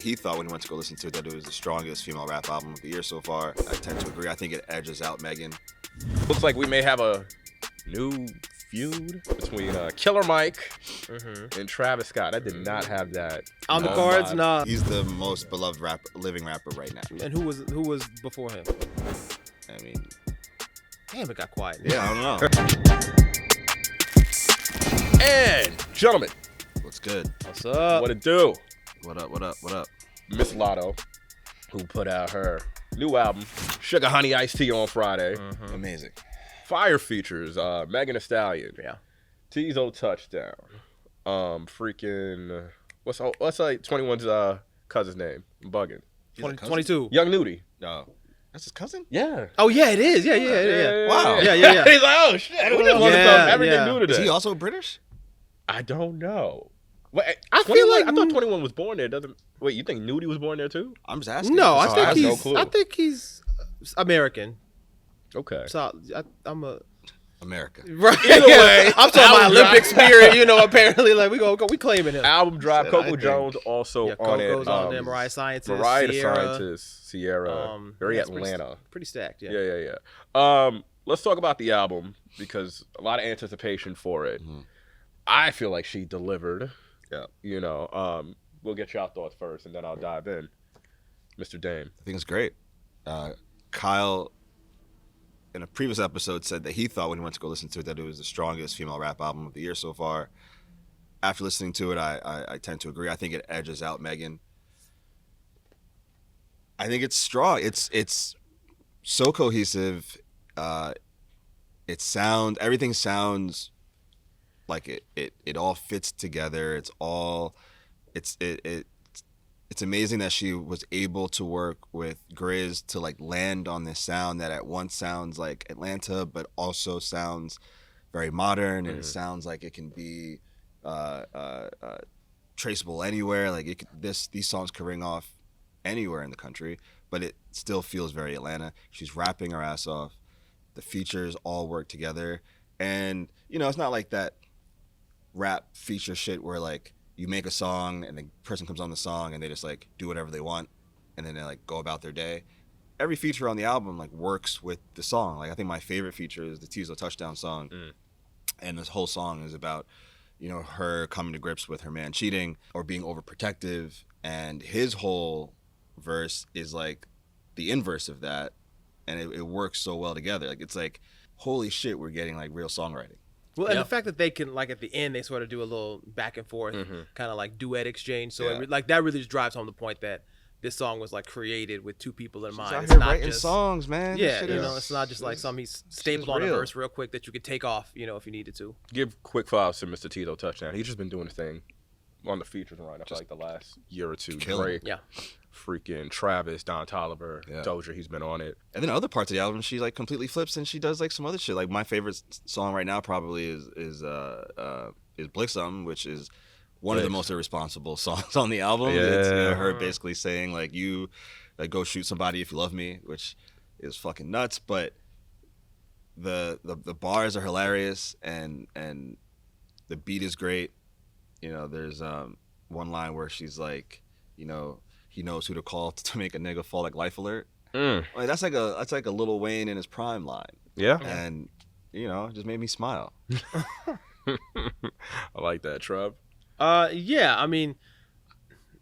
He thought when he went to go listen to it that it was the strongest female rap album of the year so far. I tend to agree. I think it edges out Megan. Looks like we may have a new feud between Killer Mike and Travis Scott. I did not have that on the cards. Nah, he's the most beloved living rapper right now. And who was before him? I mean, damn, it got quiet. Yeah, I don't know. And gentlemen, what's good? What's up? What it do? What up? What up? What up? Miss Latto, who put out her new album, Sugar Honey Iced Tea, on Friday. Amazing. Fire features Megan Thee Stallion. Yeah. Tizo Touchdown. Freaking what's like 21's cousin's name? I'm bugging. 22. Young Nudie. No. That's his cousin? Yeah. Oh yeah, it is. Yeah. Wow. Yeah. He's like, oh shit. We just want to talk everything new today. Is he also British? I don't know. Wait, I feel like I thought 21 was born there. Doesn't wait? You think Nudie was born there too? I'm just asking. No, I think he's American. Okay. So I'm a America. right. Either way, I'm talking about Olympic spirit. Apparently, like we claiming him. Album drop. Coco Jones also on it. Coco's on there. Mariah Scientist. Sierra. Very Atlanta. Pretty stacked. Yeah. Yeah. Let's talk about the album because a lot of anticipation for it. I feel like she delivered. Yeah. We'll get your thoughts first, and then I'll dive in. Mr. Dame. I think it's great. Kyle, in a previous episode, said that he thought when he went to go listen to it that it was the strongest female rap album of the year so far. After listening to it, I tend to agree. I think it edges out Megan. I think it's strong. It's so cohesive. Everything sounds like it all fits together. It's amazing that she was able to work with Grizz to like land on this sound that at once sounds like Atlanta, but also sounds very modern, and it sounds like it can be traceable anywhere. Like these songs could ring off anywhere in the country, but it still feels very Atlanta. She's rapping her ass off. The features all work together, and it's not like that rap feature shit where like you make a song and the person comes on the song and they just like do whatever they want and then they like go about their day. Every feature on the album like works with the song. Like I think my favorite feature is the Tizo Touchdown song. And this whole song is about, her coming to grips with her man cheating or being overprotective. And his whole verse is like the inverse of that. And it works so well together. Like it's like, holy shit, we're getting like real songwriting. Well, and the fact that they can, like, at the end, they sort of do a little back and forth, kind of like duet exchange. So, that really just drives home the point that this song was, like, created with two people in mind. It's not writing songs, man. Yeah, it's not just like something he's stapled on a verse real quick that you could take off, if you needed to. Give quick fives to Mr. Tizo Touchdown. He's just been doing his thing on the features run for like the last year or two. Drake, freaking Travis, Don Toliver, Doja, he's been on it. And then other parts of the album, she like completely flips and she does like some other shit. Like my favorite song right now probably is Blick Something, which is one of the most irresponsible songs on the album. Yeah. It's her basically saying like you like go shoot somebody if you love me, which is fucking nuts. But the bars are hilarious and the beat is great. There's one line where she's like, he knows who to call to make a nigga fall like Life Alert. Like that's like a Lil Wayne in his prime line. Yeah. And it just made me smile. I like that, Trev. Yeah, I mean,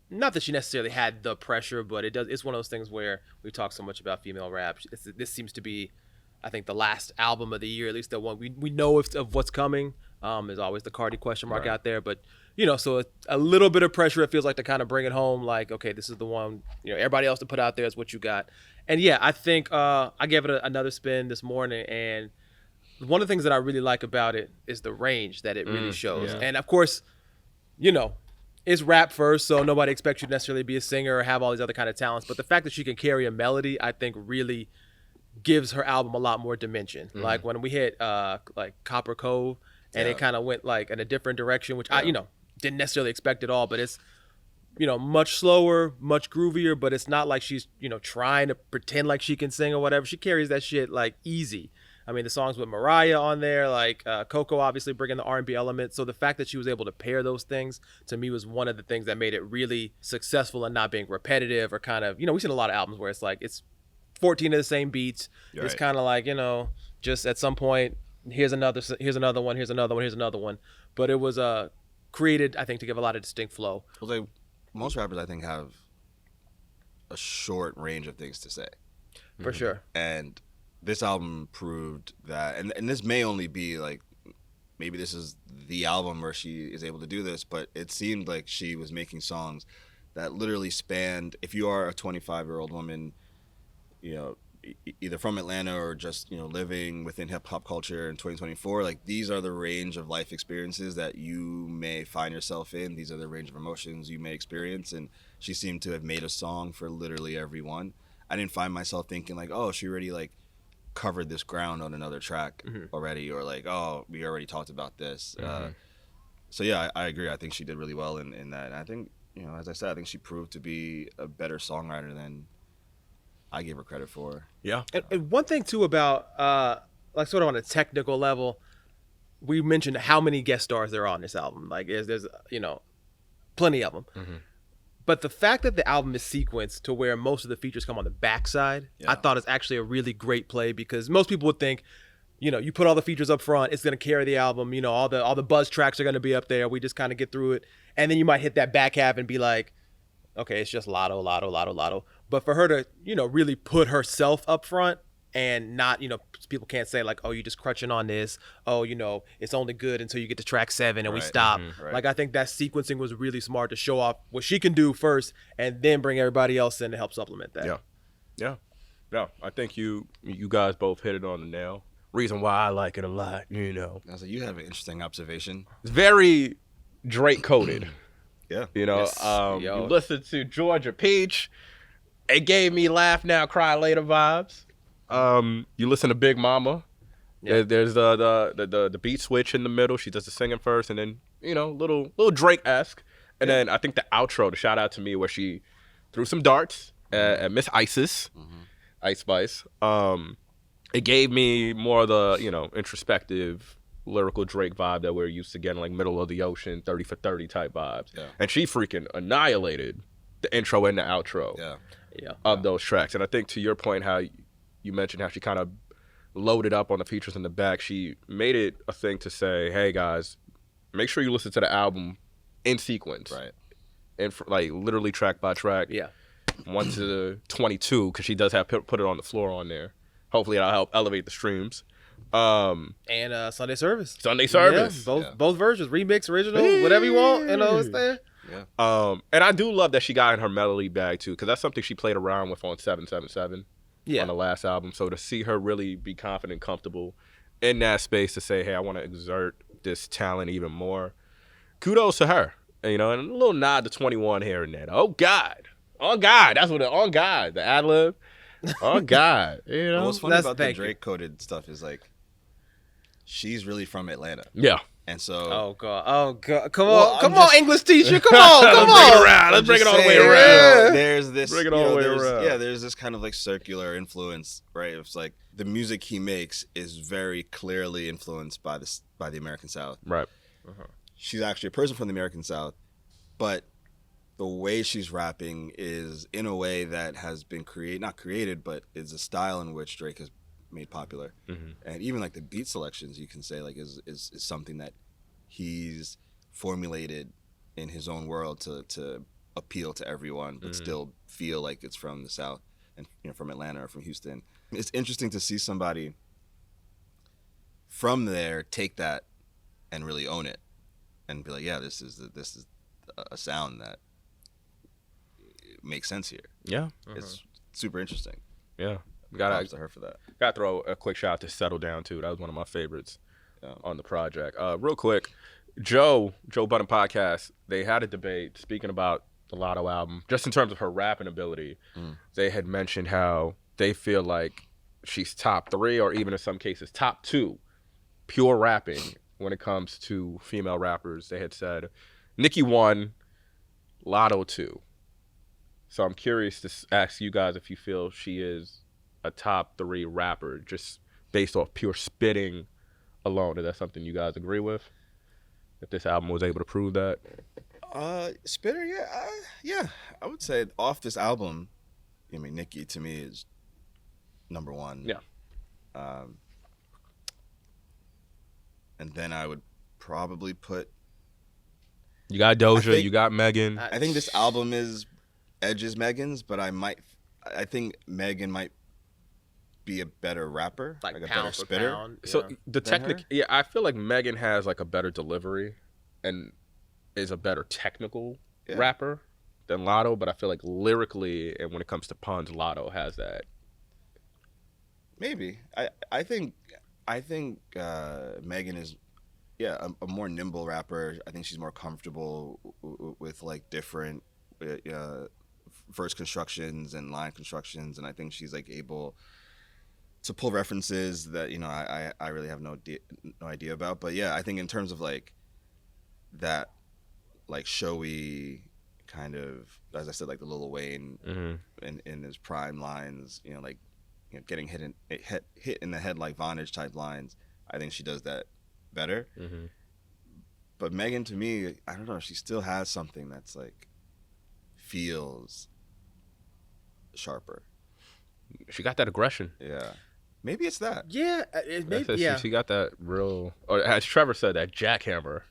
not that she necessarily had the pressure, but it's one of those things where we talk so much about female rap. This seems to be, I think, the last album of the year, at least the one we know of what's coming. There's always the Cardi question mark out there, but so a little bit of pressure, it feels like, to kind of bring it home. Like, okay, this is the one. Everybody else to put out there is what you got. And yeah, I think I gave it another spin this morning, and one of the things that I really like about it is the range that it really shows. Yeah. And of course, it's rap first, so nobody expects you to necessarily be a singer or have all these other kind of talents. But the fact that she can carry a melody, I think, really gives her album a lot more dimension. Like when we hit like Copper Cove, and it kind of went like in a different direction, which I didn't necessarily expect at all. But it's much slower, much groovier, but it's not like she's trying to pretend like she can sing or whatever. She carries that shit like easy. I mean, the songs with Mariah on there, like Coco obviously bringing the R&B element. So the fact that she was able to pair those things, to me, was one of the things that made it really successful and not being repetitive or kind of, we've seen a lot of albums where it's like it's 14 of the same beats. Right. It's kind of like, just at some point, here's another one. But it was created, I think, to give a lot of distinct flow. Well, most rappers, I think, have a short range of things to say. For sure. And this album proved that, and this may only be like, maybe this is the album where she is able to do this, but it seemed like she was making songs that literally spanned, if you are a 25-year-old woman, either from Atlanta or just, living within hip hop culture in 2024, like these are the range of life experiences that you may find yourself in. These are the range of emotions you may experience. And she seemed to have made a song for literally everyone. I didn't find myself thinking like, oh, she already like covered this ground on another track already, or like, oh, we already talked about this. So yeah, I agree. I think she did really well in that. And I think, as I said, I think she proved to be a better songwriter than I gave her credit for. Yeah. And one thing too about like sort of on a technical level, we mentioned how many guest stars there are on this album. Like there's plenty of them. But the fact that the album is sequenced to where most of the features come on the backside, I thought is actually a really great play, because most people would think, you put all the features up front, it's going to carry the album, all the buzz tracks are going to be up there, we just kind of get through it. And then you might hit that back half and be like, okay, it's just Latto. But for her to, really put herself up front and not, people can't say like, oh, you just crutching on this. Oh, it's only good until you get to track 7 and we stop. Right. Like, I think that sequencing was really smart to show off what she can do first and then bring everybody else in to help supplement that. Yeah. I think you guys both hit it on the nail. Reason why I like it a lot, I was like, you have an interesting observation. It's very Drake coded. Yeah. You listen to Georgia Peach, it gave me laugh now, cry later vibes. You listen to Big Mama. Yeah. There's the beat switch in the middle. She does the singing first, and then little Drake-esque. And then I think the outro, the shout out to me, where she threw some darts at Miss Isis, Ice Spice. It gave me more of the introspective lyrical Drake vibe that we're used to getting, like middle of the ocean, 30 for 30 type vibes. Yeah. And she freaking annihilated the intro and the outro of those tracks. And I think to your point, how you mentioned how she kind of loaded up on the features in the back, she made it a thing to say, hey guys, make sure you listen to the album in sequence. Right. And like literally track by track. Yeah. 1 to 22, because she does have put it on the floor on there. Hopefully that'll help elevate the streams. And Sunday Service. Yeah, both versions, remix, original, whatever you want, it's there. Yeah. And I do love that she got in her melody bag too, because that's something she played around with on 777 on the last album. So to see her really be confident, comfortable in that space to say, hey, I want to exert this talent even more. Kudos to her. And a little nod to 21 here and there. Oh God, that's what on God, the ad lib. Oh God, What's funny about the Drake coded stuff is like, she's really from Atlanta. Yeah. And so, oh god, come on, English teacher, come on, let's bring it all the way around. There's this, bring it all the way around. Yeah, there's this kind of like circular influence, right? It's like the music he makes is very clearly influenced by the American South. Right. She's actually a person from the American South, but the way she's rapping is in a way that has been not created, but is a style in which Drake has made popular. And even like the beat selections, you can say like is something that he's formulated in his own world to appeal to everyone, but still feel like it's from the South and from Atlanta or from Houston. It's interesting to see somebody from there take that and really own it and be like, yeah, this is a sound that makes sense here. Yeah. It's super interesting. Yeah. Props to her for that. Got to throw a quick shout out to Settle Down too. That was one of my favorites on the project. Real quick, Joe Budden podcast, they had a debate speaking about the Latto album, just in terms of her rapping ability. They had mentioned how they feel like she's top 3 or even in some cases top 2 pure rapping when it comes to female rappers. They had said Nicki 1, Latto 2. So I'm curious to ask you guys if you feel she is a top 3 rapper, just based off pure spitting alone. Is that something you guys agree with? If this album was able to prove that? Spitter, yeah. I would say off this album, I mean, Nicki to me is number one. Yeah. And then I would probably put. You got Doja, you got Megan. I think this album edges Megan's, but I think Megan might be a better rapper, like a better spitter. Pound, so the technique, I feel like Megan has like a better delivery and is a better technical rapper than Latto, but I feel like lyrically and when it comes to puns, Latto has that. Maybe. I think Megan is a more nimble rapper. I think she's more comfortable with like different verse constructions and line constructions, and I think she's like able to pull references that I really have no idea about. But yeah, I think in terms of like that like showy kind of, as I said, like the Lil Wayne in his prime lines, getting hit in the head like Vonage type lines, I think she does that better. But Megan, to me, I don't know, she still has something that's like feels sharper. She got that aggression. Yeah. Maybe it's that. Yeah, She got that real, or as Trevor said, that jackhammer.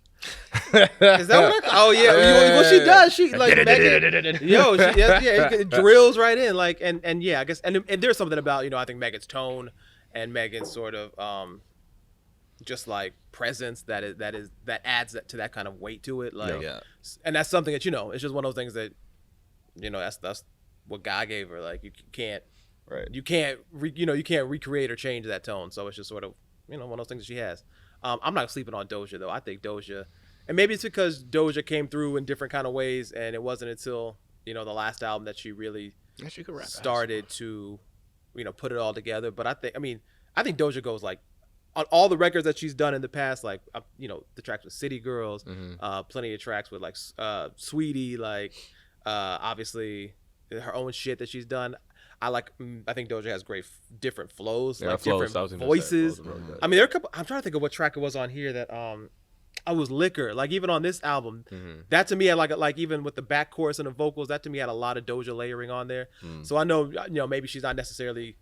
Is that what? Oh yeah. What she does, she like Megan, it drills right in, like, and yeah, I guess, and there's something about I think Megan's tone and Megan's sort of just like presence that adds to that kind of weight to it, like, and that's something that it's just one of those things that that's what God gave her, like you can't recreate or change that tone, so it's just sort of one of those things that she has. I'm not sleeping on Doja though. I think Doja, and maybe it's because Doja came through in different kind of ways, and it wasn't until the last album that she really started to put it all together. But I think Doja goes like on all the records that she's done in the past, like the tracks with City Girls, plenty of tracks with like Sweetie, like obviously her own shit that she's done. I think Doja has great different flows, like different voices. I mean, there are a couple. I'm trying to think of what track it was on here that I was Liquor. Like even on this album, that to me had like even with the back chorus and the vocals, that to me had a lot of Doja layering on there. So I know maybe she's not necessarily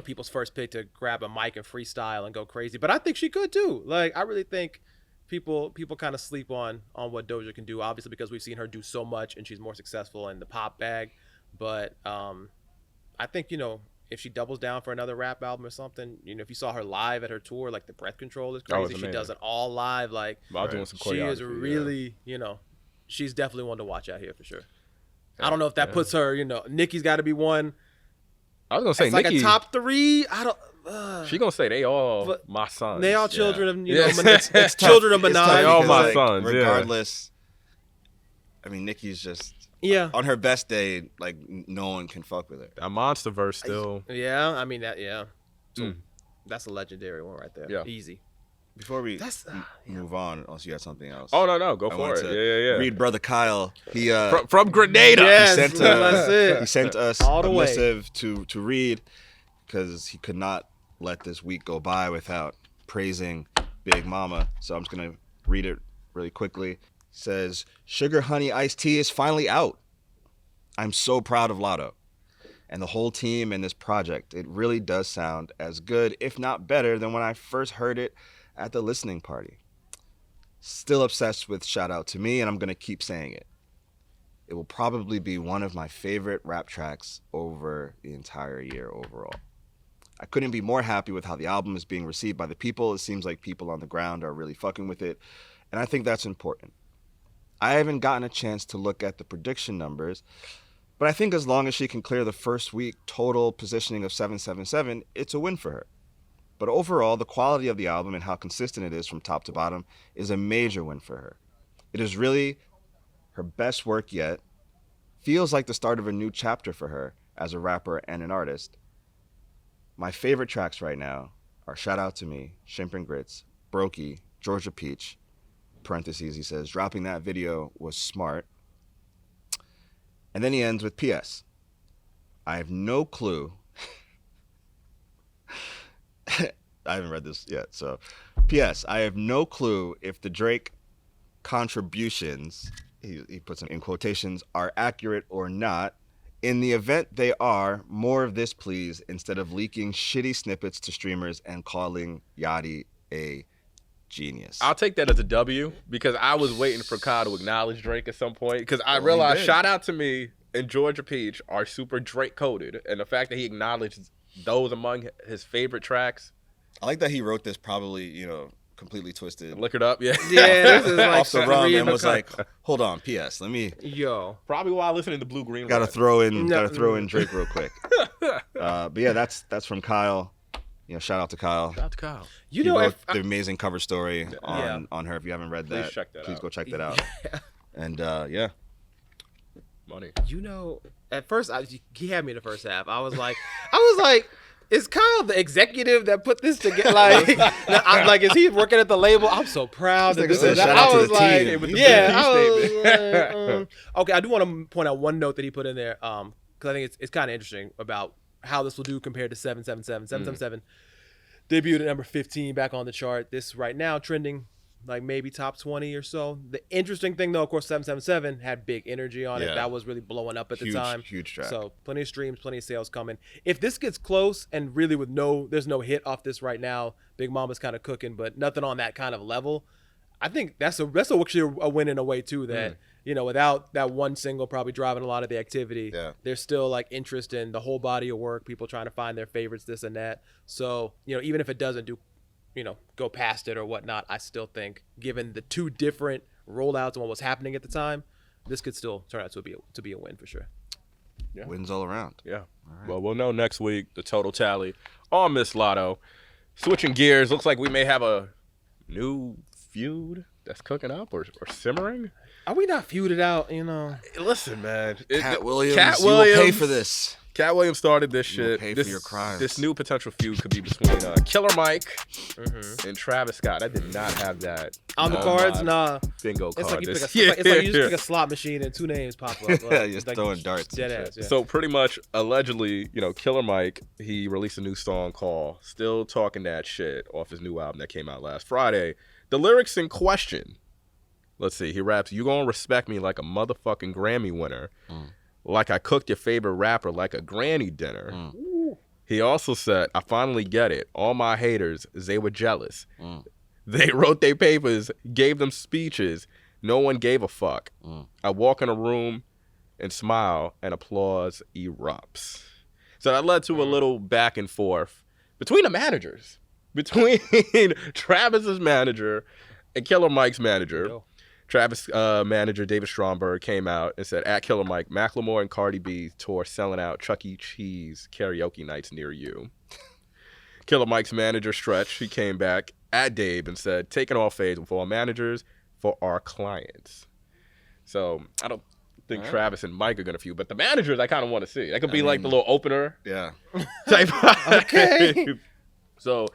people's first pick to grab a mic and freestyle and go crazy, but I think she could too. Like I really think people kind of sleep on what Doja can do, obviously because we've seen her do so much and she's more successful in the pop bag, but I think if she doubles down for another rap album or something, if you saw her live at her tour, like the breath control is crazy. She does it all live, like doing some she is really she's definitely one to watch out here for sure. I don't know if that puts her, Nicki's got to be one. I was gonna say Nicki, like a top 3. I don't. She gonna say they all my sons. They all children of it's children of Minaj. They all my sons. Regardless, I mean Nicki's just. Yeah. On her best day, like no one can fuck with her. A monster verse still. Yeah, I mean that. Yeah. So that's a legendary one right there. Yeah. Easy. Before we move on, unless you got something else. Oh no, go for it. Yeah. Read Brother Kyle. He from Grenada. Yes, he sent us a missive to read because he could not let this week go by without praising Big Mama. So I'm just gonna read it really quickly. Says, Sugar Honey Iced Tea is finally out. I'm so proud of Latto and the whole team in this project. It really does sound as good, if not better, than when I first heard it at the listening party. Still obsessed with Shout Out to Me, and I'm going to keep saying it. It will probably be one of my favorite rap tracks over the entire year overall. I couldn't be more happy with how the album is being received by the people. It seems like people on the ground are really fucking with it, and I think that's important. I haven't gotten a chance to look at the prediction numbers, but I think as long as she can clear the first week total positioning of 777, it's a win for her. But overall, the quality of the album and how consistent it is from top to bottom is a major win for her. It is really her best work yet. Feels like the start of a new chapter for her as a rapper and an artist. My favorite tracks right now are Shout Out to Me, Shrimp and Grits, Brokey, Georgia Peach, parentheses, he says, dropping that video was smart. And then he ends with PS. I have no clue. I haven't read this yet. So, P.S. I have no clue if the Drake contributions, he puts them in quotations, are accurate or not. In the event they are, more of this, please, instead of leaking shitty snippets to streamers and calling Yachty a genius. I'll take that as a W because I was waiting for Kyle to acknowledge Drake at some point because I realized, shout out to me and Georgia Peach are super Drake coded, and the fact that he acknowledged those among his favorite tracks. I like that he wrote this probably, completely twisted. Look it up, yeah. Yeah, this is like off the rum and was like, hold on, P.S. Let me. Yo. Probably while listening to Blue Green. Gotta throw in Drake real quick. But yeah, that's from Kyle. Shout out to Kyle. Shout out to Kyle. He wrote the amazing cover story on her. If you haven't read that, please go check that out. And yeah. Money. At first, he had me in the first half. I was like, is Kyle the executive that put this together? Like, is he working at the label? I'm so proud. I was like, okay. I do want to point out one note that he put in there, because I think it's kind of interesting about how this will do compared to 777. 777 debuted at number 15 back on the chart. This right now trending like maybe top 20 or so. The interesting thing though, of course, 777 had big energy on it. That was really blowing up at the time. Huge track. So plenty of streams, plenty of sales coming. If this gets close and really there's no hit off this right now, Big Mama's kind of cooking, but nothing on that kind of level. I think that's actually a win in a way too, that without that one single probably driving a lot of the activity, there's still like interest in the whole body of work, people trying to find their favorites, this and that. So, even if it doesn't go past it or whatnot, I still think, given the two different rollouts and what was happening at the time, this could still turn out to be a win for sure. Yeah. Wins all around. Yeah. All right. Well, we'll know next week the total tally on Miss Latto. Switching gears, looks like we may have a new feud that's cooking up or simmering. Are we not feuded out? Listen, man. Cat Williams, you will pay for this. Cat Williams started this shit. Pay for your crimes. This new potential feud could be between Killer Mike and Travis Scott. I did not have that on the cards. Nah, bingo card. It's like you just pick a slot machine and two names pop up. Yeah, you're like throwing darts. Dead ass. Yeah. So pretty much, allegedly, Killer Mike, he released a new song called "Still Talking That Shit" off his new album that came out last Friday. The lyrics in question. Let's see. He raps, "You gonna respect me like a motherfucking Grammy winner. Like I cooked your favorite rapper like a granny dinner." He also said, "I finally get it. All my haters, they were jealous. They wrote their papers, gave them speeches. No one gave a fuck. I walk in a room and smile and applause erupts." So that led to a little back and forth between the managers. Between Travis's manager and Killer Mike's manager. Travis manager David Stromberg came out and said, "At Killer Mike, Macklemore and Cardi B tour selling out Chuck E. Cheese karaoke nights near you." Killer Mike's manager Stretch, he came back at Dave and said, "Taking all fades with all managers for our clients." So I don't think Travis and Mike are going to feud, but the managers I kind of want to see. That could be like the little opener. Yeah. Type. Okay. So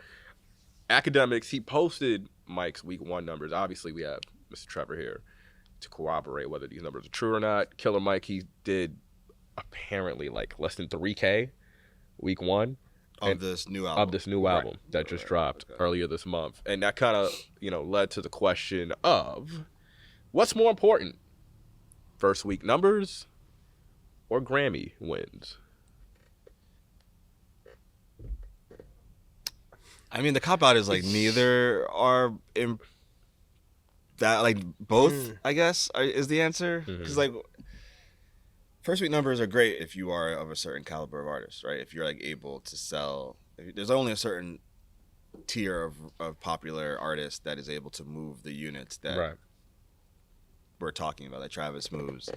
Academics, he posted Mike's week 1 numbers. Obviously, we have Mr. Trevor here to corroborate whether these numbers are true or not. Killer Mike, he did apparently like less than 3K week 1 of this new album. That just dropped earlier this month. And that kind of, led to the question of what's more important, first week numbers or Grammy wins? I mean, the cop-out is like neither are both, I guess, is the answer. Because first week numbers are great if you are of a certain caliber of artist, right? If you're like able to sell, there's only a certain tier of popular artists that is able to move the units that we're talking about, that Travis moves.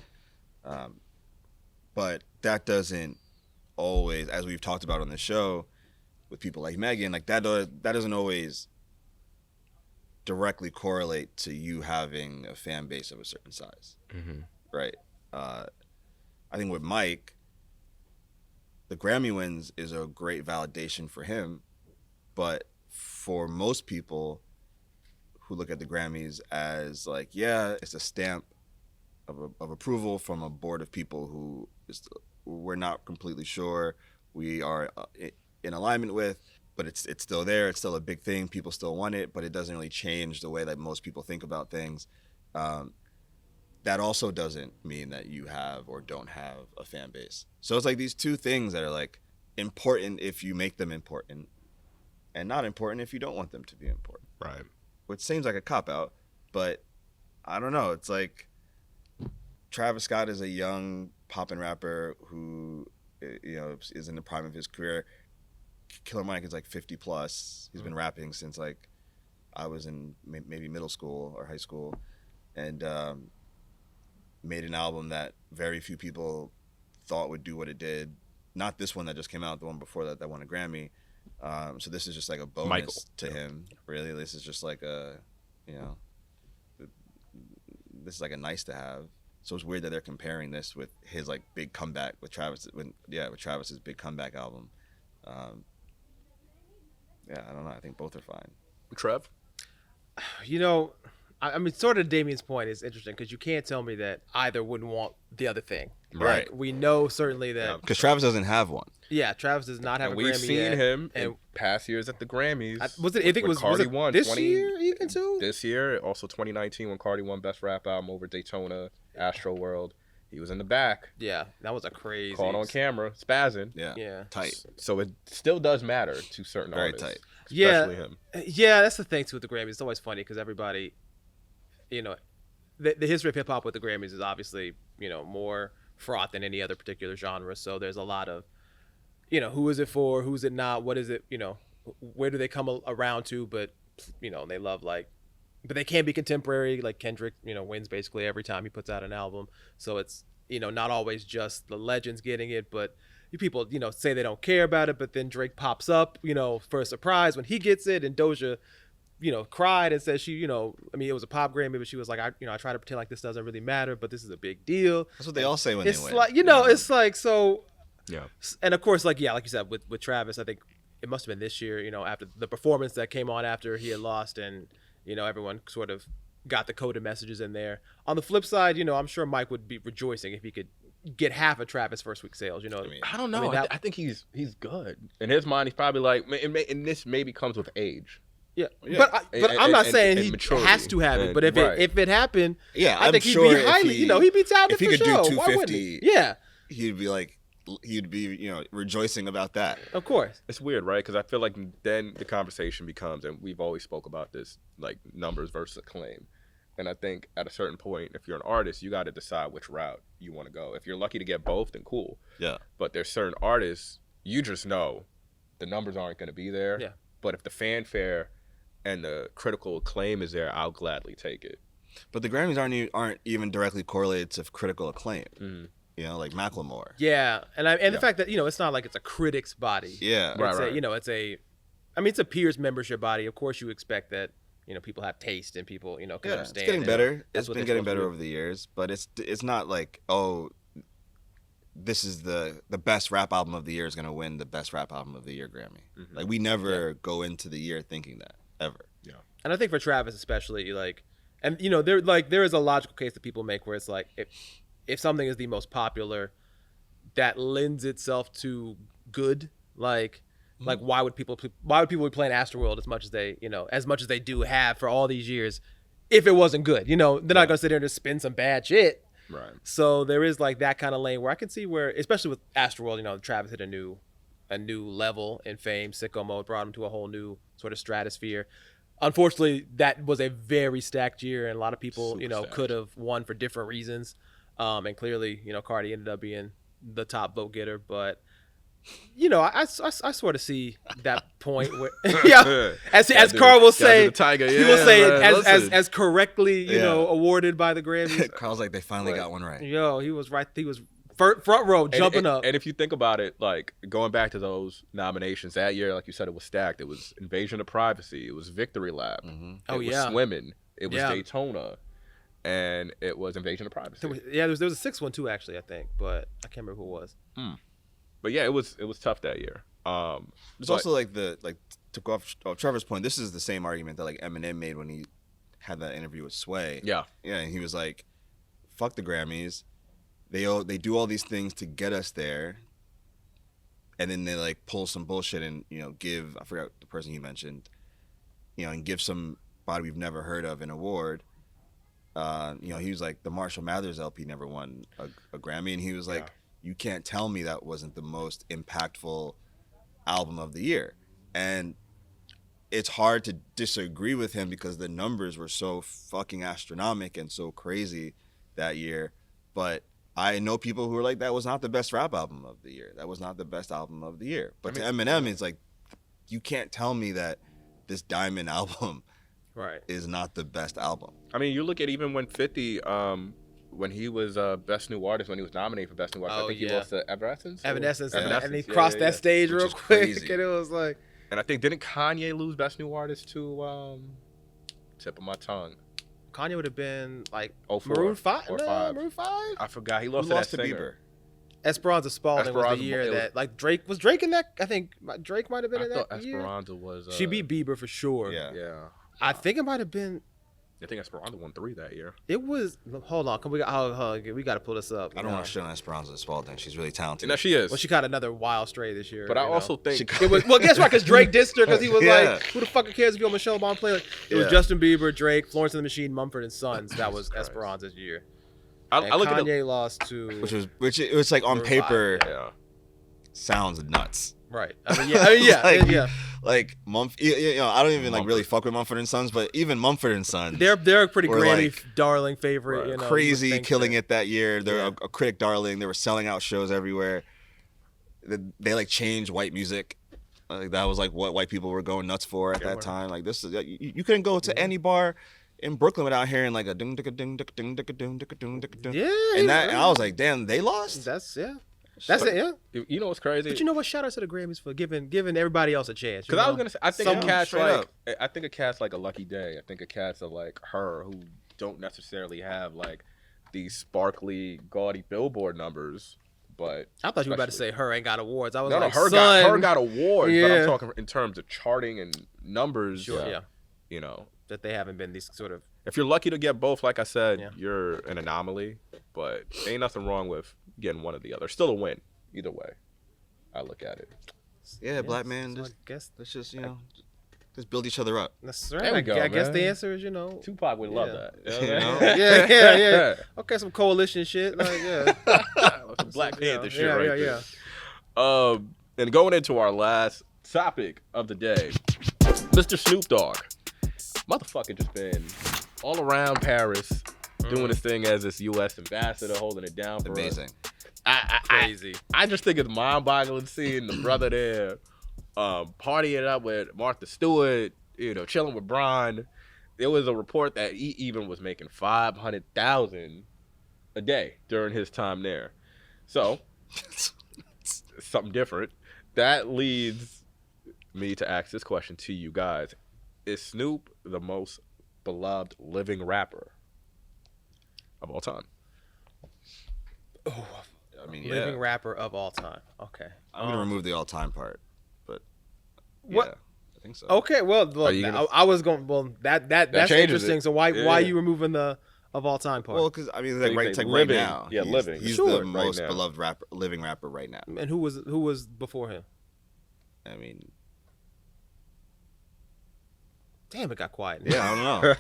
But that doesn't always, as we've talked about on the show with people like Megan, like that doesn't always directly correlate to you having a fan base of a certain size, right? I think with Mike, the Grammy wins is a great validation for him, but for most people who look at the Grammys as like, yeah, it's a stamp of approval from a board of people who we're not completely sure we are in alignment with, but it's still there. It's still a big thing. People still want it, but it doesn't really change the way that most people think about things. That also doesn't mean that you have or don't have a fan base. So it's like these two things that are like important if you make them important, and not important if you don't want them to be important. Right. Which seems like a cop-out, but I don't know. It's like Travis Scott is a young poppin' rapper who, is in the prime of his career. Killer Mike is like 50 plus. He's been rapping since like I was in maybe middle school or high school, and made an album that very few people thought would do what it did. Not this one that just came out, the one before that won a Grammy. So this is just like a bonus to him. Really, this is just like a, this is like a nice to have. So it's weird that they're comparing this with his like big comeback with Travis. With Travis's big comeback album. I don't know. I think both are fine. Trev? I mean, sort of Damien's point is interesting because you can't tell me that either wouldn't want the other thing. Right. Like, we know certainly that. Because Travis doesn't have one. Yeah, Travis does not have a Grammy we've seen yet. him in past years at the Grammys. I think it was Cardi won this year even too? This year, also 2019 when Cardi won Best Rap Album over Daytona, Astro World. He was in the back. Yeah, that was a crazy. Caught on camera, spazzing. Yeah. Tight. So it still does matter to certain artists. Very tight. Especially him. Yeah, that's the thing too with the Grammys. It's always funny because everybody, the history of hip hop with the Grammys is obviously, more fraught than any other particular genre. So there's a lot of, who is it for? Who's it not? What is it? Where do they come around to? But, they love but they can't be contemporary. Like Kendrick, wins basically every time he puts out an album. So it's, not always just the legends getting it, but you people, say they don't care about it, but then Drake pops up, for a surprise when he gets it, and Doja, cried and said she, it was a pop Grammy, but she was like, I try to pretend like this doesn't really matter, but this is a big deal. That's what they all say when they win. It's like, it's like, so. Yeah. And of course, like you said, with Travis, I think it must have been this year, after the performance that came on after he had lost, and, everyone sort of got the coded messages in there. On the flip side, I'm sure Mike would be rejoicing if he could get half of Travis' first week sales. I don't know. I think he's good. In his mind, he's probably like, and this maybe comes with age. Yeah. But I'm not saying he has to have it. But if it happened, I think he'd be highly, he'd be touted for sure. If he could do 250, yeah, he'd be rejoicing about that. Of course. It's weird, right? Because I feel like then the conversation becomes, and we've always spoke about this, like numbers versus acclaim. And I think at a certain point, if you're an artist, you got to decide which route you want to go. If you're lucky to get both, then cool. Yeah. But there's certain artists, you just know the numbers aren't going to be there. Yeah. But if the fanfare and the critical acclaim is there, I'll gladly take it. But the Grammys aren't even directly correlated to critical acclaim. Mm-hmm. Like Macklemore. Yeah, and the fact that it's not like it's a critics body. Yeah, right. It's a peers membership body. Of course, you expect that people have taste and people can understand. It's getting better. It's been getting better over the years, but it's not like this is the best rap album of the year is gonna win the best rap album of the year Grammy. Mm-hmm. Like we never go into the year thinking that ever. Yeah, and I think for Travis especially, there is a logical case that people make where it's like if something is the most popular, that lends itself to good. Like why would people be playing Astroworld as much as they do have for all these years, if it wasn't good? They're not gonna sit there and just spin some bad shit. Right. So there is like that kind of lane where I can see where, especially with Astroworld, Travis hit a new level in fame. Sicko Mode brought him to a whole new sort of stratosphere. Unfortunately, that was a very stacked year, and a lot of people could have won for different reasons. And clearly, Cardi ended up being the top vote getter. But, I sort of see that point where, as Carl will say, he will say it as correctly, awarded by the Grammys. Carl's like, they finally got one right. He was right. He was front row jumping up. And if you think about it, like going back to those nominations that year, like you said, it was stacked. It was Invasion of Privacy. It was Victory Lap. Mm-hmm. It was Swimming. It was Daytona. And it was Invasion of Privacy. There was a sixth one too, actually, I think, but I can't remember who it was. But yeah, it was tough that year. It's also to go off Trevor's point. This is the same argument that like Eminem made when he had that interview with Sway. Yeah, and he was like, "Fuck the Grammys. They do all these things to get us there, and then they like pull some bullshit and give, I forgot the person you mentioned, and give somebody we've never heard of an award. He was like, the Marshall Mathers LP never won a Grammy, and he was like, you can't tell me that wasn't the most impactful album of the year. And it's hard to disagree with him because the numbers were so fucking astronomical and so crazy that year. But I know people who are like, that was not the best rap album of the year. That was not the best album of the year. But to Eminem, it's like, you can't tell me that this Diamond album is not the best album. I mean, you look at even when 50, when he was Best New Artist, when he was nominated for Best New Artist, I think he lost to Evanescence. And he crossed that stage real quick, and it was like... And I think, didn't Kanye lose Best New Artist to, tip of my tongue? Kanye would have been like 04, Maroon 5? Or 5. Maroon 5? I forgot. He lost to Bieber. Esperanza Spalding was the year that, like, Drake in that? I think Drake might have been in that year. Esperanza was... she beat Bieber for sure. Yeah. I think it might have been... I think Esperanza won 3 that year. It was... Hold on. We got to pull this up. I don't want to shit on Esperanza Spalding. She's really talented. No, she is. Well, she got another wild stray this year. But I also think... It was, well, guess what? Because Drake dissed her because he was like, who the fuck cares if you're on Michelle Obama playlist? It was Justin Bieber, Drake, Florence and the Machine, Mumford & Sons. That was Esperanza's year. I look Kanye lost to... Which it was like on paper sounds nuts. Right. Yeah. Like I don't even like really fuck with Mumford and Sons, but even Mumford and Sons, they're a pretty Grammy darling favorite. Crazy killing it that year. They're a critic darling. They were selling out shows everywhere. They like changed white music. Like that was like what white people were going nuts for at that time. Like this is you couldn't go to any bar in Brooklyn without hearing like a ding ding ding ding ding ding ding ding ding. Yeah. And I was like, damn, they lost. That's it, yeah. You know what's crazy? But you know what? Shout out to the Grammys for giving everybody else a chance. Because I was gonna say, I think a cat's like a Lucky Day. I think a cat's of like her who don't necessarily have like these sparkly, gaudy Billboard numbers. But I thought you were about to say her ain't got awards. I was her got awards. Yeah. But I'm talking in terms of charting and numbers. Sure, that they haven't been these sort of. If you're lucky to get both, like I said, you're an anomaly. But ain't nothing wrong with getting one or the other. Still a win, either way. I look at it. Yeah, black man. Let's just just build each other up. That's right. There we go, I guess the answer is Tupac would love that. Yeah. Okay, some coalition shit. Like, some Black Panther shit right there. And going into our last topic of the day, Mr. Snoop Dogg. Motherfucker just been all around Paris doing his thing as this U.S. ambassador, holding it down for amazing. Crazy. I just think it's mind-boggling seeing the brother there, partying up with Martha Stewart, chilling with Brian. There was a report that he even was making $500,000 a day during his time there. So, something different. That leads me to ask this question to you guys: is Snoop the most beloved living rapper of all time? Oh, I mean, living rapper of all time. Okay, I'm gonna remove the all-time part, but what? I think so. Okay, well, I was going. Well, that's interesting. It. So why are you removing the of all time part? Well, because I mean, right now, living. He's the most beloved living rapper right now. And who was before him? I mean. Damn, it got quiet. Yeah, I don't know.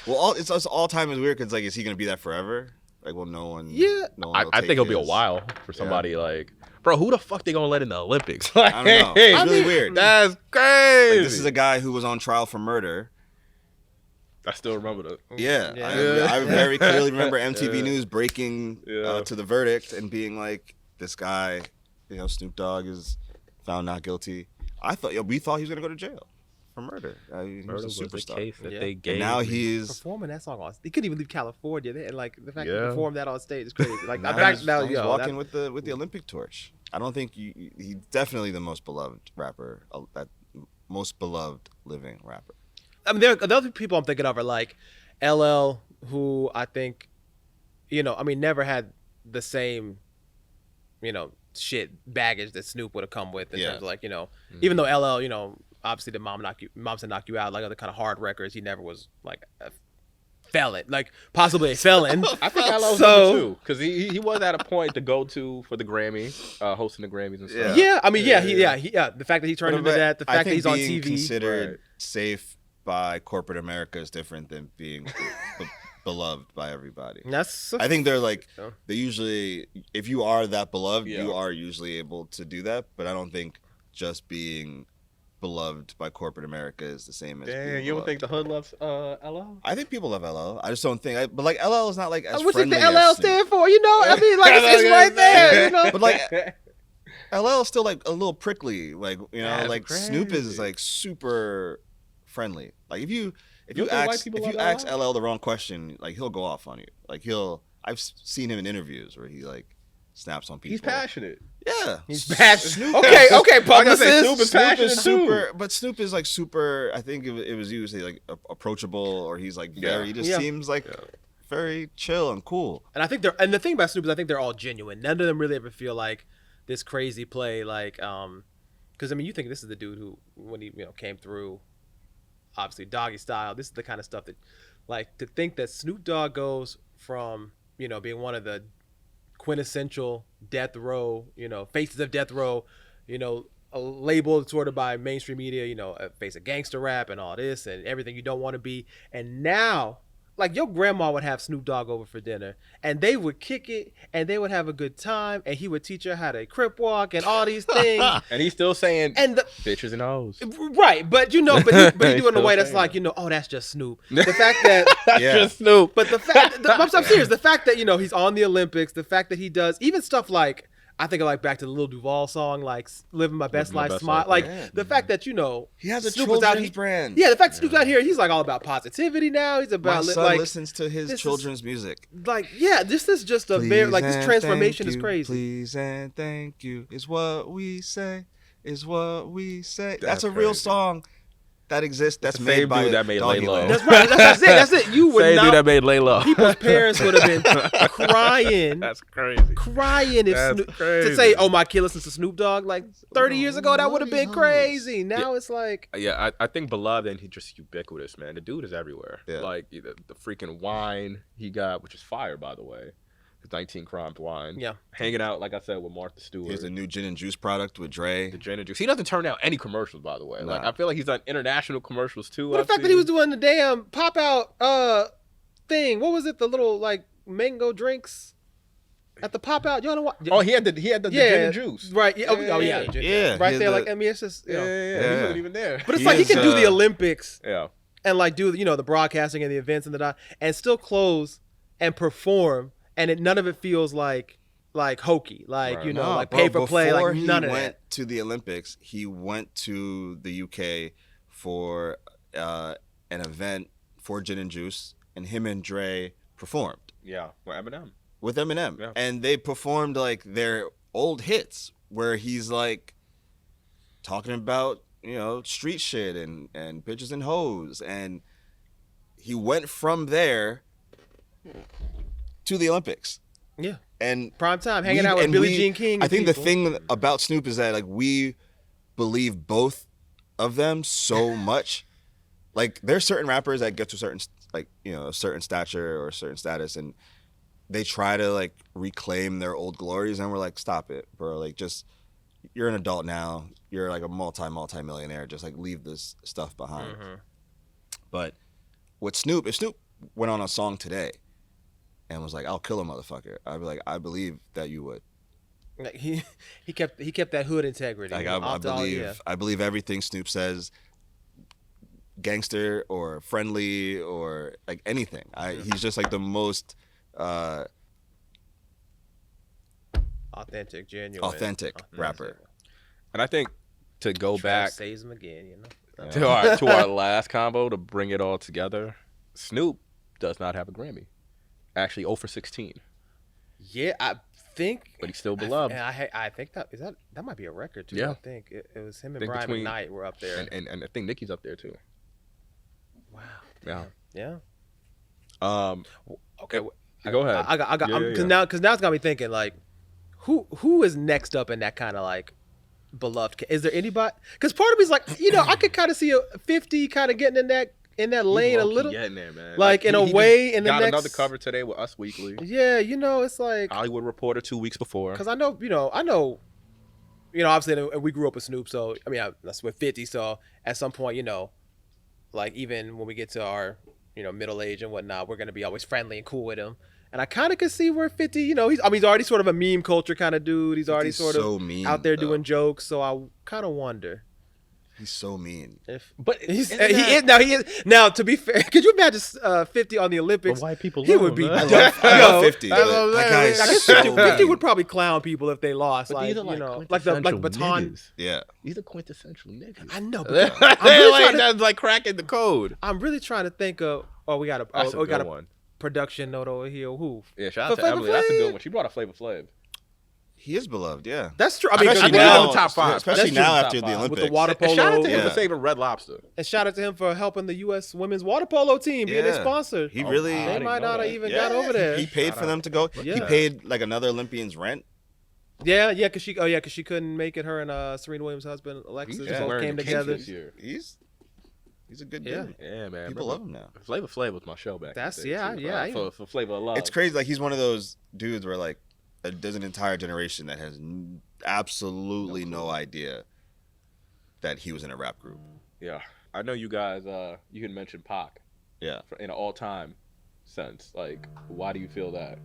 Well, it's all time is weird because like, is he gonna be that forever? Like, well, no one. Yeah, I think it'll be a while for somebody like, bro. Who the fuck they gonna let in the Olympics? I don't know. It's really weird. That's crazy. Like, this is a guy who was on trial for murder. I still remember that. Yeah. I very clearly remember MTV News breaking to the verdict and being like, this guy, Snoop Dogg is found not guilty. We thought he was gonna go to jail for murder. He was a superstar. The case that they gave. And now he's performing that song on. He couldn't even leave California. And like the fact that he performed that on stage is crazy. Like he's walking with the Olympic torch. I don't think he's definitely the most beloved rapper, that most beloved living rapper. I mean, the other people I'm thinking of are like LL, who I think, never had the same, shit baggage that Snoop would have come with in terms of like, even though LL, obviously the Mom Said Knock You Out, like other kind of hard records, he never was like felon, like possibly a felon. I think LL's number 2 because he was at a point to go to for the Grammy, hosting the Grammys and stuff. Yeah, I mean, the fact that he turned into that, the fact that he's on TV, considered safe by corporate America is different than being beloved by everybody. I think they're like they usually, if you are that beloved, you are usually able to do that. But I don't think just being beloved by corporate America is the same as. Damn, you don't think the hood loves LL? I think people love LL. I just don't think. But like LL is not like as what's friendly. What's the LL stand for? You know, I mean, like it's right there. You know, but like LL is still like a little prickly. Like That's like crazy. Snoop is like super friendly. Like if you ask LL the wrong question, like he'll go off on you. Like I've seen him in interviews where he like snaps on people. He's passionate. Yeah, he's passionate. Snoop Okay, publicist. Snoop is super, but Snoop is like super. I think it was usually like approachable, or he's like very. He just seems like very chill and cool. And I think the thing about Snoop is I think they're all genuine. None of them really ever feel like this crazy play, like because I mean you think this is the dude who when he came through. Obviously, Doggy Style. This is the kind of stuff that, like, to think that Snoop Dogg goes from, being one of the quintessential death row, faces of death row, labeled sort of by mainstream media, a face of gangster rap and all this and everything you don't want to be. And now, like, your grandma would have Snoop Dogg over for dinner and they would kick it and they would have a good time and he would teach her how to crip walk and all these things. And he's still saying bitches and hoes. Right, but you do it in a way that's like, oh, that's just Snoop. The fact that just Snoop. But the fact I'm serious, the fact that, he's on the Olympics, the fact that he does even stuff like I think of like back to the Lil Duval song, like "Living My Best Life," smile. Like the fact that he has a Snoop children's brand. Yeah, the fact that Snoop's out here, he's like all about positivity now. He's about my son listens to his children's music. Like, yeah, this is just a very this transformation is crazy. Please and thank you is what we say. Is what we say. That's a real song. That exists. That's the made same by dude that made Lay Low. That's right. That's it. You would same not. Dude that made Lay Low. People's parents would have been crying. That's crazy. Crying if That's Snoop, crazy. to say, "Oh, my kid listens to Snoop Dogg." Like 30 years ago, that would have been crazy. Now it's like, I think beloved and he's just ubiquitous, man. The dude is everywhere. Yeah. Like the freaking wine he got, which is fire, by the way. His 19 Crimes wine. Yeah. Hanging out, like I said, with Martha Stewart. He has a new gin and juice product with Dre. The gin and juice. He doesn't turn down any commercials, by the way. Like I feel like he's done international commercials too. But the fact that he was doing the damn pop out thing. What was it? The little like mango drinks at the pop out. You know what? Oh, he had the gin and juice. Right. Yeah. Yeah. Right there. Like I mean, it's just He wasn't even there. But it's like he can do the Olympics. Yeah. And like do the broadcasting and the events and still close and perform. And none of it feels like hokey, like right. Like pay for play, like none of that. Before he went to the Olympics, he went to the UK for an event for Gin and Juice, and him and Dre performed. Yeah, with Eminem, yeah. And they performed like their old hits, where he's like talking about street shit and bitches and hoes, and he went from there to the Olympics. Yeah. And prime time, hanging out with Billie Jean King. I think the thing about Snoop is that like we believe both of them so much. Like there's certain rappers that get to a certain stature or a certain status and they try to like reclaim their old glories and we're like, stop it, bro. Like just you're an adult now. You're like a multi-millionaire. Just like leave this stuff behind. Mm-hmm. But with Snoop, if Snoop went on a song today and was like, "I'll kill a motherfucker," I'd be like, "I believe that you would." Like he kept that hood integrity. Like I believe everything Snoop says, gangster or friendly or like anything. He's just like the most authentic, genuine, rapper. And I think to go back, says him again, to our last combo to bring it all together, Snoop does not have a Grammy. Actually, 0 for 16. Yeah, I think. But he's still beloved. I think that might be a record too. Yeah. I think it was him and Brian McKnight were up there, and I think Nicki's up there too. Wow. Yeah. Okay. Go ahead. I got. Because now it's got me thinking like, who is next up in that kind of like beloved? Is there anybody? Because part of me's like, I could kind of see a 50 kind of getting in that lane a little, getting there, man. Like in a way. In the got next, another cover today with Us Weekly. Yeah, you know, it's like Hollywood Reporter 2 weeks before. Because I know, obviously we grew up with Snoop, so I mean, that's with 50. So at some point, you know, like even when we get to our, you know, middle age and whatnot, we're gonna be always friendly and cool with him. And I kind of could see where 50, you know, he's already sort of a meme culture kind of dude. He's already sort of mean, out there doing jokes. So I kind of wonder. He's so mean. But he is. Now, to be fair, could you imagine 50 on the Olympics? But white people he love would be. him, I love 50. That guy is I guess so 50 mean. would probably clown people if they lost. But Like, these are you know, like quintessential baton. niggas. Yeah. These are quintessential niggas. I know. But That's like cracking the code. I'm really trying to think of. Oh, we got a one. Production note over here. Who? Yeah, shout out to Emily. That's a good one. She brought a Flavor Flav. He is beloved, yeah. That's true. I mean, Especially I now, know top five. Especially That's now true. after the Olympics. with the water polo. And shout out to him Yeah. for saving Red Lobster. And shout out to him for helping the U.S. women's water polo team being their Yeah. sponsor. He really. They might not have even Yeah, got over there. He paid for them to go. Yeah. He paid like another Olympian's rent. Yeah, because she couldn't make it. Her and Serena Williams' husband Alexis He's both wearing came the together. this year. He's a good Yeah. dude. Yeah, man. People love him now. Flavor Flav was my show back. That's- in the day, yeah, too, yeah. For Flavor of Love. It's crazy. Like he's one of those dudes where like there's an entire generation that has absolutely no idea that he was in a rap group. Yeah, I know you guys. You can mention Pac. Yeah. In an all-time sense, like, why do you feel that?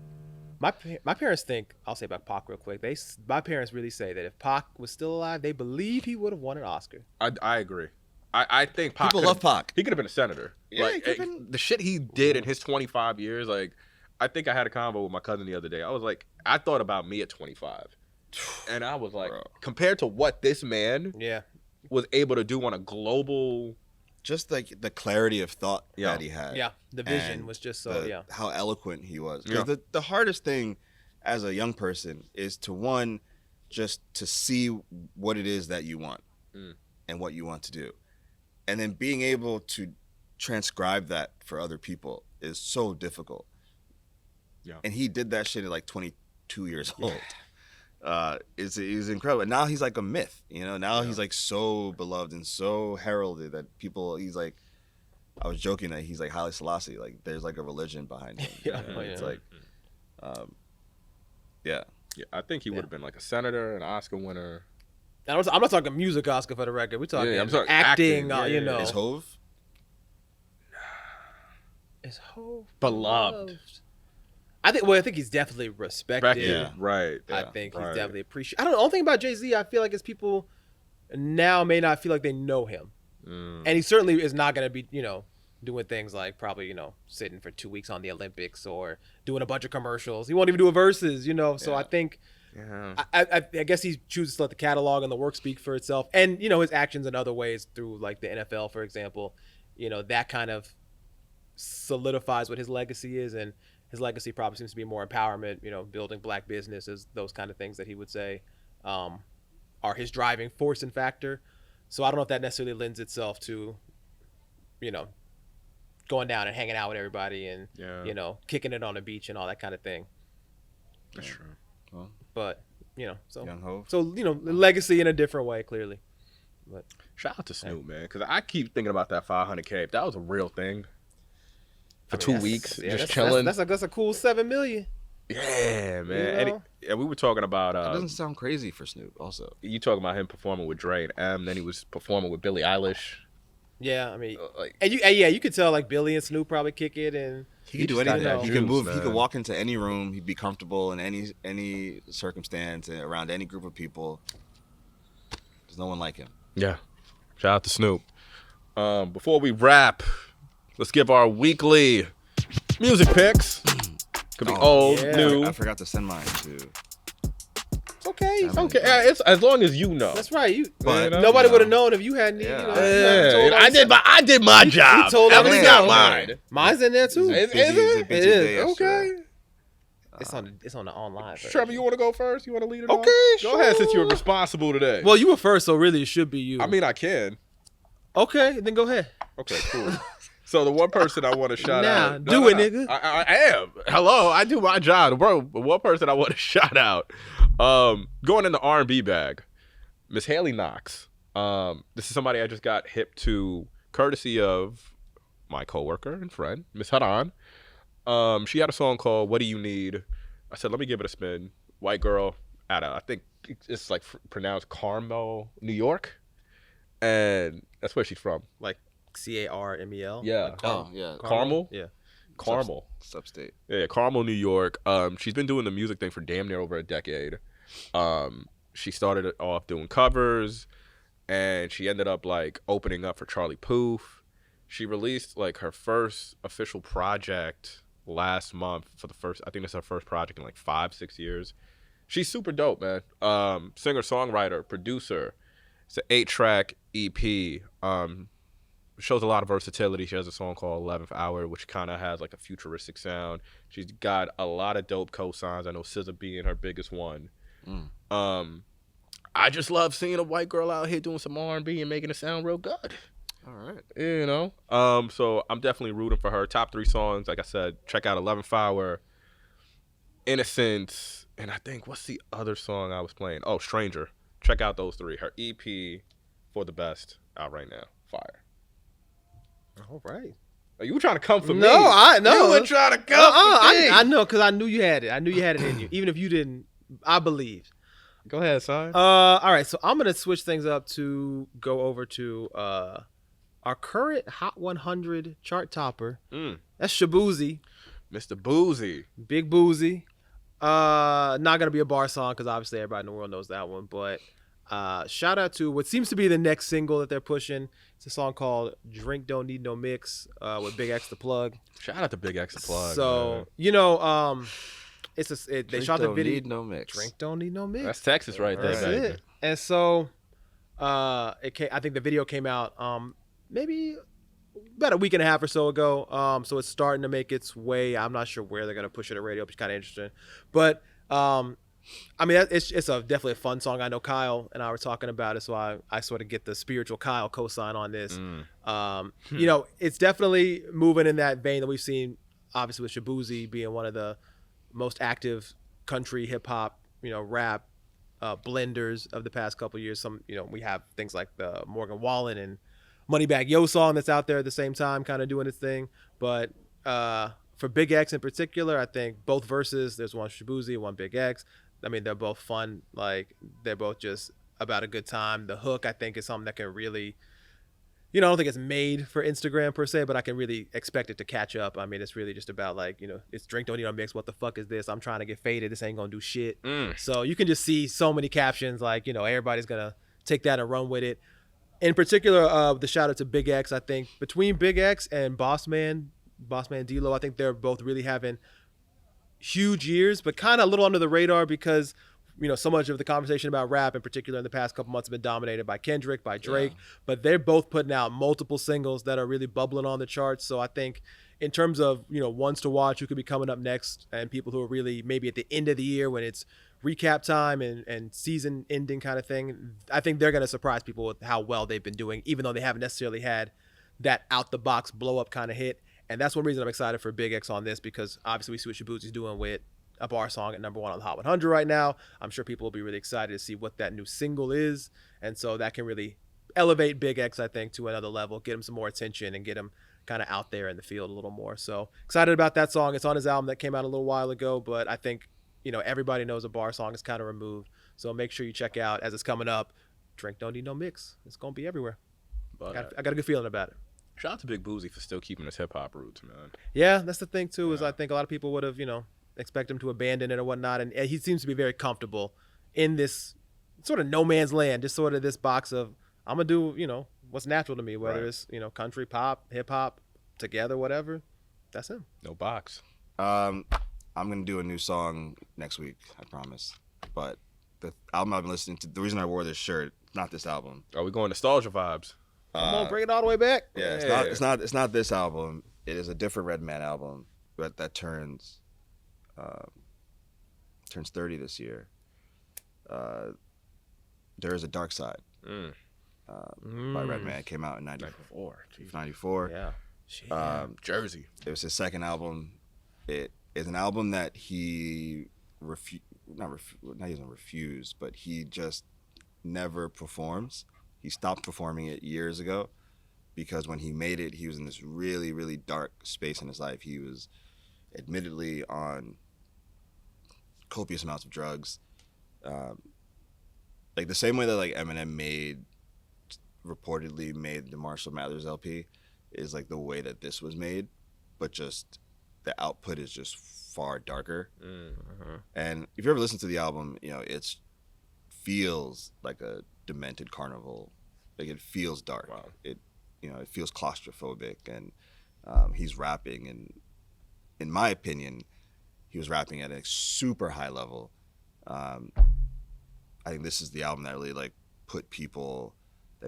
My parents think, I'll say about Pac real quick. My parents really say that if Pac was still alive, they believe he would have won an Oscar. I agree. I think Pac. People love Pac. He could have been a senator. Yeah, like he could've been. The shit he did in his 25 years. Like, I think I had a convo with my cousin the other day. I was like, I thought about me at 25, and I was like, Bro. compared to what this man Yeah. was able to do on a global. Just like the clarity of thought Yeah. that he had. Yeah. The vision And was just so, yeah. how eloquent he was. Yeah. Because the hardest thing as a young person is to just to see what it is that you want and what you want to do. And then being able to transcribe that for other people is so difficult. Yeah. And he did that shit at like 22 years old. It's incredible. And now he's like a myth, you know. Now he's like so beloved and so heralded that people. He's like, I was joking that he's like Haile Selassie. Like there's like a religion behind him. Yeah, You know? It's yeah. like, yeah. Yeah, I think he would have been like a senator, an Oscar winner. And I'm not talking music Oscar for the record. We're talking, I'm talking acting, acting. Yeah, you know. Is Hove? Is Hov Beloved. I think he's definitely respected. Yeah. Right. I Yeah, think he's right. definitely appreciated. I don't know. The only thing about Jay-Z, I feel like is people now may not feel like they know him. And he certainly is not going to be, you know, doing things like probably, you know, sitting for 2 weeks on the Olympics or doing a bunch of commercials. He won't even do a verses, you know. So Yeah. I think, Yeah. I guess he chooses to let the catalog and the work speak for itself. And, you know, his actions in other ways through like the NFL, for example, you know, that kind of solidifies what his legacy is. And his legacy probably seems to be more empowerment, you know, building black businesses, those kind of things that he would say are his driving force and factor. So I don't know if that necessarily lends itself to, you know, going down and hanging out with everybody and, you know, kicking it on the beach and all that kind of thing. That's true. Well, But, you know, Young Hove. so, you know, legacy in a different way, clearly. But Shout out to Snoop, man, because I keep thinking about that 500K. If that was a real thing for I mean, 2 that's- weeks, yeah, just that's- chilling. That's a cool $7 million. Yeah, man. You know? And we were talking about That doesn't sound crazy for Snoop. Also, you talking about him performing with Dre and M. Then he was performing with Billie Eilish. Yeah, I mean, Like, and you could tell like Billy and Snoop probably kick it, and he could do just got anything. that He can juice, move. He man. could walk into any room. He'd be comfortable in any circumstance and around any group of people. There's no one like him. yeah. Shout out to Snoop. Before we wrap, let's give our weekly music picks. Could be old, yeah. new. I forgot to send mine to. it's okay. Damn. Okay, it's as long as you know. That's right. But Nobody you would have know, known if you hadn't. Yeah. You know, Yeah, I did my job. He told Emily everything got else. mine. Mine's in there too. Is Busy- it's a it? busy It day is. yesterday. Okay. It's on the online. version. Trevor, you want to go first? You want to lead it Okay, off? sure. Go ahead, since you're responsible today. Well, you were first, so really it should be you. I mean, I can. okay, then go ahead. Okay, cool. So the one person I want to shout Nah, out. do it, nigga. I am. Hello, I do my job, bro. But one person I want to shout out. Going in the R&B bag, Miss Haley Knox. This is somebody I just got hip to, courtesy of my coworker and friend, Miss Haran. She had a song called "What Do You Need." I said, let me give it a spin. White girl out of, I think it's like pronounced Carmel, New York, and that's where she's from. Like Carmel. Yeah. Like Carmel. Yeah. Carmel. Substate. Yeah, Carmel, New York. She's been doing the music thing for damn near over a decade. She started off doing covers, and she ended up like opening up for Charlie Puth. She released like her first official project last month for the first, I think it's her first project in like 5-6 years. She's super dope, man. Singer, songwriter, producer. It's an 8-track EP. Shows a lot of versatility. She has a song called 11th Hour, which kind of has like a futuristic sound. She's got a lot of dope cosigns. I know SZA being her biggest one. I just love seeing a white girl out here doing some R&B and making it sound real good. All right. You know? So I'm definitely rooting for her. Top 3 songs, like I said, check out 11th Hour, Innocence, and I think, what's the other song I was playing? Oh, Stranger. Check out those 3. Her EP, For the Best, out right now. Fire. All right. Are you trying to come for me? No, I know. You were trying to come for me. I know, because I knew you had it. I knew you had it in you. Even if you didn't, I believe. Go ahead, son. All right, so I'm going to switch things up to go over to our current Hot 100 chart topper. That's Shaboozey. Mr. Boozy. Big Boozy. Not going to be a bar song because obviously everybody in the world knows that one, but shout out to what seems to be the next single that they're pushing. It's a song called Drink Don't Need No Mix with Big X the Plug. Shout out to Big X the Plug. So, man. you know, they shot the video. Need no mix. Drink Don't Need No Mix. That's Texas right there, That's baby. it. And so I think the video came out maybe about a week and a half or so ago. So it's starting to make its way. I'm not sure where they're going to push it at radio. It's kind of interesting. But I mean, it's definitely a fun song. I know Kyle and I were talking about it, so I sort of get the spiritual Kyle cosign on this. You know, it's definitely moving in that vein that we've seen, obviously, with Shaboozey being one of the most active country, hip hop, you know, rap blenders of the past couple of years. We have things like the Morgan Wallen and Moneybagg Yo song that's out there at the same time, kind of doing its thing. But for Big X in particular, I think both verses, there's one Shaboozey, one Big X. I mean, they're both fun. Like, they're both just about a good time. The hook, I think, is something that can really, I don't think it's made for Instagram per se, but I can really expect it to catch up. I mean, it's really just about like, it's Drink Don't Need No Mix. What the fuck is this? I'm trying to get faded. This ain't gonna do shit. So you can just see so many captions like, everybody's gonna take that and run with it. In particular, the shout out to Big X. I think between Big X and Bossman D-Lo, I think they're both really having huge years, but kind of a little under the radar because so much of the conversation about rap in particular in the past couple months have been dominated by Kendrick, by Drake, but they're both putting out multiple singles that are really bubbling on the charts. So I think in terms of ones to watch who could be coming up next and people who are really maybe at the end of the year when it's recap time and season ending kind of thing, I think they're going to surprise people with how well they've been doing, even though they haven't necessarily had that out the box blow up kind of hit. And that's one reason I'm excited for Big X on this, because obviously we see what Shaboozey's doing with a bar song at #1 on the Hot 100 right now. I'm sure people will be really excited to see what that new single is. And so that can really elevate Big X, I think, to another level, get him some more attention and get him kind of out there in the field a little more. So excited about that song. It's on his album that came out a little while ago, but I think, everybody knows a bar song is kind of removed. So make sure you check out, as it's coming up, Drink Don't Need No Mix. It's going to be everywhere. But I got a good feeling about it. Shout out to Big Boozy for still keeping his hip hop roots, man. Yeah, that's the thing too. Is I think a lot of people would have, expect him to abandon it or whatnot, and he seems to be very comfortable in this sort of no man's land, just sort of this box of I'm gonna do, what's natural to me, whether it's country, pop, hip hop, together, whatever. That's him. No box. I'm gonna do a new song next week, I promise. But the album I've been listening to, the reason I wore this shirt, not this album. Are we going nostalgia vibes? Come on, bring it all the way back. Yeah, it's not this album. It is a different Redman album, but that turns 30 this year. There is a Dark Side by Redman. It came out in 94. Yeah. Jersey. It was his second album. It is an album that he refused, but he just never performs. He stopped performing it years ago. because when he made it, he was in this really, really dark space in his life. He was admittedly on copious amounts of drugs. Like the same way that like Eminem reportedly made the Marshall Mathers LP is like the way that this was made, but just the output is just far darker. And if you ever listen to the album, you know, it feels like a demented carnival. Like it feels dark. Wow. It feels claustrophobic, and he's rapping, and in my opinion, he was rapping at a super high level. I think this is the album that really like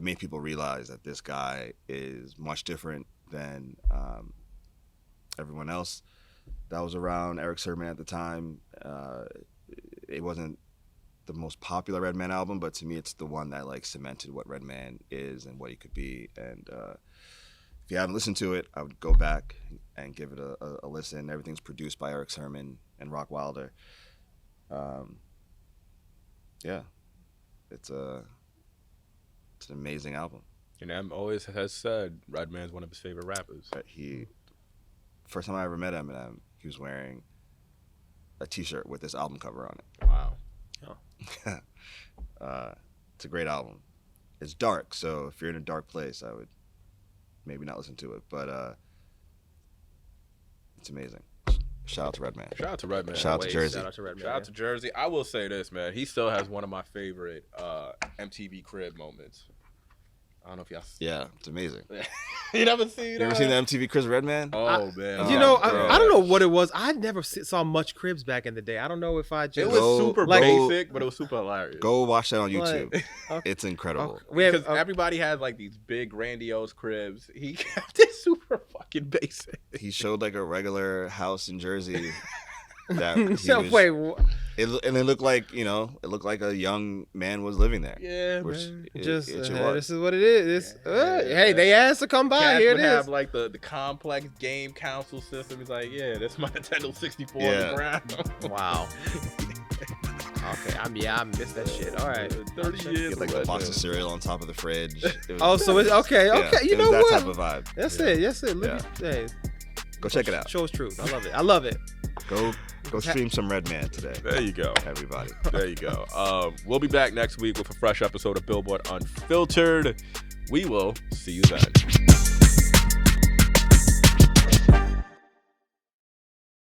made people realize that this guy is much different than everyone else that was around Eric Sermon at the time. It wasn't the most popular Redman album, but to me it's the one that like cemented what Redman is and what he could be. And if you haven't listened to it, I would go back and give it a listen. Everything's produced by Eric Sermon and Rock Wilder. Yeah, it's an amazing album. And Em always has said Redman's one of his favorite rappers. First time I ever met Eminem, he was wearing a T-shirt with this album cover on it. Wow. It's a great album. It's dark, so if you're in a dark place, I would maybe not listen to it, but it's amazing. Shout out to Redman. Shout out to Redman. Shout out to Jersey. Shout out to Redman. Shout out to Jersey. I will say this, man. He still has one of my favorite MTV Crib moments. I don't know if y'all. Yeah, it's amazing. You never seen? You ever seen the MTV Chris Redman? Oh man. I don't know what it was. I never saw much Cribs back in the day. I don't know if I just. It was super basic, but it was super hilarious. Go watch that on YouTube. It's incredible. Because everybody had like these big grandiose cribs. He kept it super fucking basic. He showed like a regular house in Jersey. It looked like a young man was living there. Yeah, man. This is what it is. Hey, they asked to come by. Cash Here would it is. have like the complex game console system. He's like, yeah, that's my Nintendo 64 on the ground. Wow. Okay, I missed that shit. All right, 30 years. Like a box of cereal on top of the fridge. So it's okay. Yeah, you know that what? type of vibe. That's it. Yeah. Go check it out. Shows truth. I love it. Go stream some Redman today. There you go. Everybody. There you go. We'll be back next week with a fresh episode of Billboard Unfiltered. We will see you then.